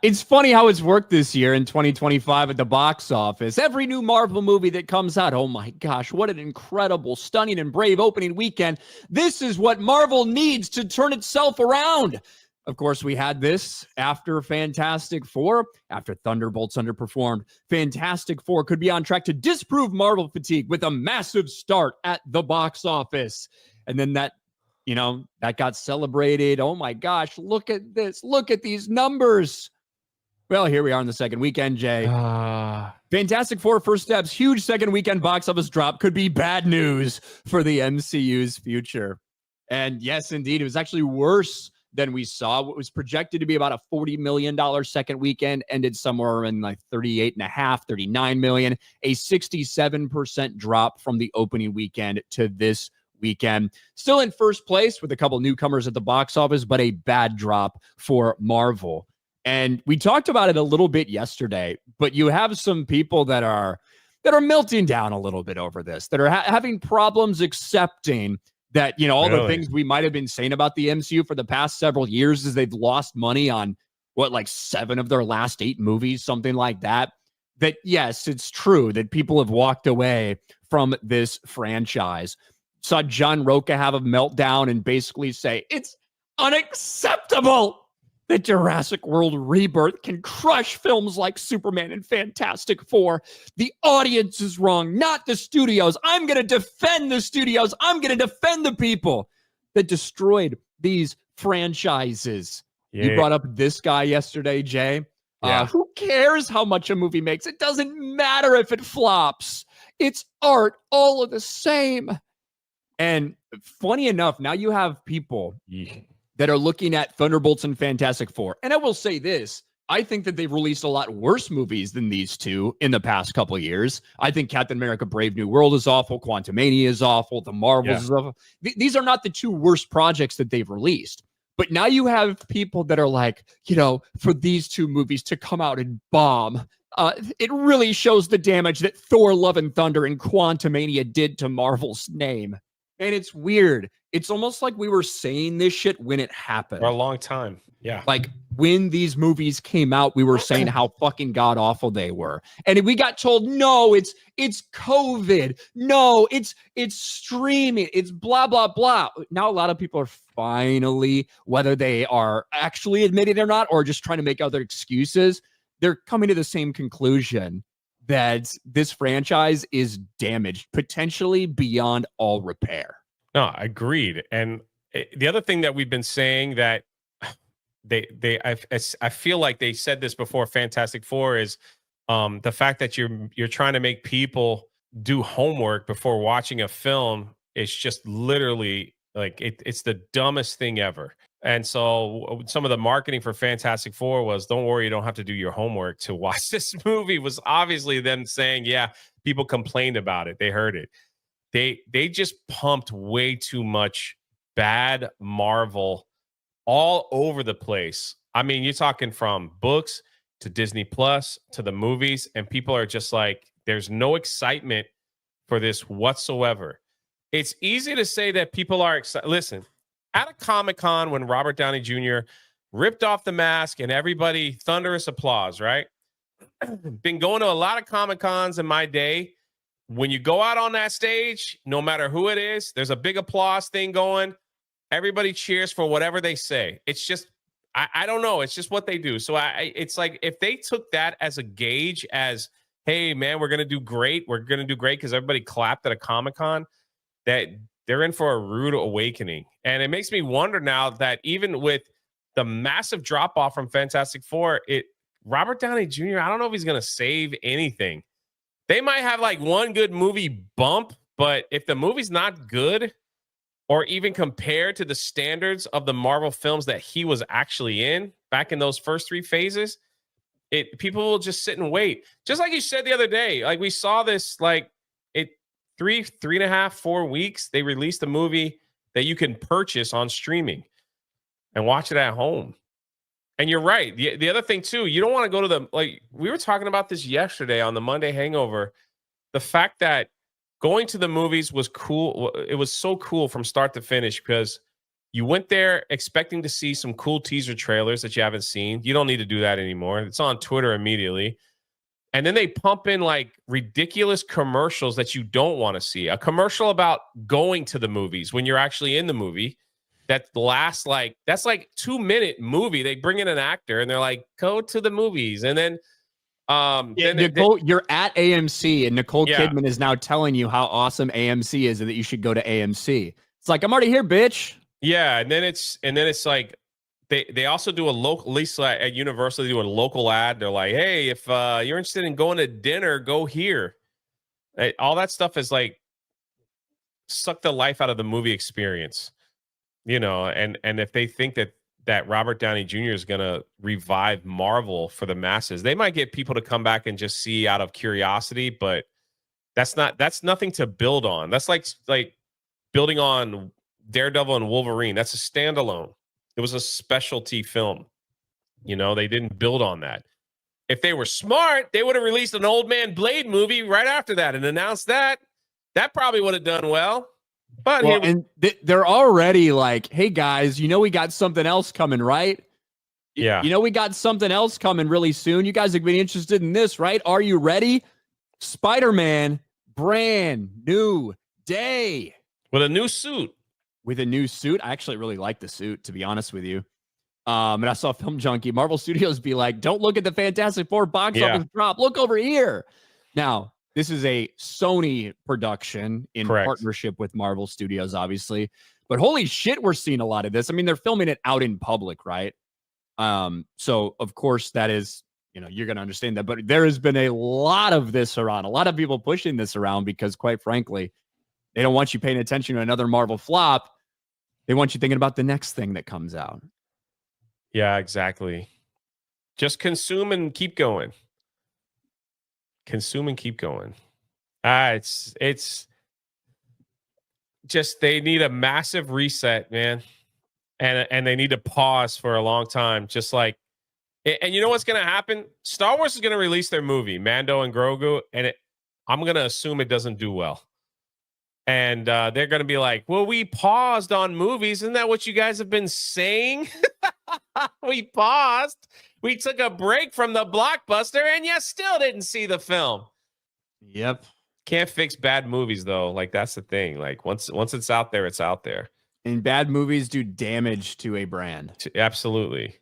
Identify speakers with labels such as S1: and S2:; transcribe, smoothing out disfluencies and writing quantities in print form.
S1: It's funny how it's worked this year in 2025 at the box office. Every new Marvel movie that comes out, oh my gosh, what an incredible, stunning, and brave opening weekend. This is what Marvel needs to turn itself around. Of course, we had this after Fantastic Four, after Thunderbolts underperformed. Fantastic Four could be on track to disprove Marvel fatigue with a massive start at the box office. And then that got celebrated. Oh my gosh, look at this. Look at these numbers. Well, here we are in the second weekend, Jay. Fantastic Four First Steps, huge second weekend box office drop could be bad news for the MCU's future. And yes, indeed, it was actually worse than we saw. What was projected to be about a $40 million second weekend ended somewhere in like 38.5, 39 million, a 67% drop from the opening weekend to this weekend. Still in first place with a couple newcomers at the box office, but a bad drop for Marvel. And we talked about it a little bit yesterday, but you have some people that are melting down a little bit over this, that are having problems accepting that, all the things we might have been saying about the MCU for the past several years is they've lost money on like 7 of their last 8 movies, something like that. That yes, it's true that people have walked away from this franchise. Saw John Roca have a meltdown and basically say it's unacceptable that Jurassic World Rebirth can crush films like Superman and Fantastic Four. The audience is wrong, not the studios. I'm going to defend the studios. I'm going to defend the people that destroyed these franchises. Yeah. You brought up this guy yesterday, Jay. Yeah. Who cares how much a movie makes? It doesn't matter if it flops. It's art, all of the same. And funny enough, now you have people that are looking at Thunderbolts and Fantastic Four. And I will say this, I think that they've released a lot worse movies than these two in the past couple of years. I think Captain America Brave New World is awful. Quantumania is awful. The Marvels is awful. These are not the 2 worst projects that they've released. But now you have people that are like, for these 2 movies to come out and bomb, it really shows the damage that Thor Love and Thunder and Quantumania did to Marvel's name. And it's weird. It's almost like we were saying this shit when it happened.
S2: For a long time. Yeah.
S1: Like when these movies came out, we were saying how fucking god awful they were. And we got told, no, it's COVID. No, it's streaming. It's blah, blah, blah. Now a lot of people are finally, whether they are actually admitting it or not, or just trying to make other excuses, they're coming to the same conclusion that this franchise is damaged, potentially beyond all repair.
S2: No, agreed. And the other thing that we've been saying that I feel like they said this before Fantastic Four is the fact that you're trying to make people do homework before watching a film is just literally like it's the dumbest thing ever. And so some of the marketing for Fantastic Four was, don't worry, you don't have to do your homework to watch this movie, was obviously them saying, yeah, people complained about it. They heard it. They just pumped way too much bad Marvel all over the place. I mean, you're talking from books to Disney Plus to the movies, and people are just like, there's no excitement for this whatsoever. It's easy to say that people are excited. Listen, at a Comic-Con when Robert Downey Jr. ripped off the mask and everybody thunderous applause, right? Been going to a lot of Comic-Cons in my day. When you go out on that stage, no matter who it is, there's a big applause thing going. Everybody cheers for whatever they say. It's just, I don't know. It's just what they do. So it's like if they took that as a gauge as, hey, man, we're going to do great. We're going to do great because everybody clapped at a Comic-Con, that they're in for a rude awakening. And it makes me wonder now that even with the massive drop-off from Fantastic Four, Robert Downey Jr., I don't know if he's going to save anything. They might have like one good movie bump, but if the movie's not good or even compared to the standards of the Marvel films that he was actually in back in those first 3 phases, people will just sit and wait. Just like you said the other day, like we saw this, like 3.5, 4 weeks, they released a movie that you can purchase on streaming and watch it at home. And you're right. The other thing too, you don't want to go to like we were talking about this yesterday on the Monday Hangover, the fact that going to the movies was cool. It was so cool from start to finish because You went there expecting to see some cool teaser trailers that you haven't seen. You don't need to do that anymore. It's on Twitter immediately. And then they pump in like ridiculous commercials that you don't want to see. A commercial about going to the movies when you're actually in the movie. That lasts like, that's like 2-minute movie. They bring in an actor and they're like, go to the movies. And then
S1: Nicole, you're at AMC and Nicole
S2: Yeah.
S1: Kidman is now telling you how awesome AMC is and that you should go to AMC. It's like, I'm already here, bitch.
S2: Yeah, and then it's like they also do a local, at least at Universal, they do a local ad. They're like, hey, if you're interested in going to dinner, go here. All that stuff is like suck the life out of the movie experience, you know. And if they think that Robert Downey Jr. is gonna revive Marvel for the masses, they might get people to come back and just see out of curiosity, but that's nothing to build on. That's like building on Daredevil and Wolverine. That's a standalone. It was a specialty film. You know, they didn't build on that. If they were smart, they would have released an Old Man Blade movie right after that and announced that. That probably would have done well. But
S1: they're already like, hey guys, you know we got something else coming, right?
S2: Yeah.
S1: You know we got something else coming really soon. You guys have been interested in this, right? Are you ready? Spider-Man, brand new day.
S2: With a new suit.
S1: With a new suit. I actually really like the suit, to be honest with you. And I saw Film Junkie, Marvel Studios be like, don't look at the Fantastic Four box office drop. Look over here. Now, this is a Sony production in partnership with Marvel Studios, obviously. But holy shit, we're seeing a lot of this. I mean, they're filming it out in public, right? So, of course, that is, you know, you're going to understand that. But there has been a lot of this around, a lot of people pushing this around because, quite frankly, they don't want you paying attention to another Marvel flop. They want you thinking about the next thing that comes out.
S2: Yeah, exactly. Just consume and keep going. Consume and keep going. It's just they need a massive reset, man. And they need to pause for a long time. Just like, and you know what's going to happen? Star Wars is going to release their movie, Mando and Grogu, and I'm going to assume it doesn't do well. And they're going to be like, well, we paused on movies. Isn't that what you guys have been saying? We paused. We took a break from the blockbuster and you still didn't see the film.
S1: Yep.
S2: Can't fix bad movies, though. Like, that's the thing. Like, once it's out there, it's out there.
S1: And bad movies do damage to a brand.
S2: Absolutely.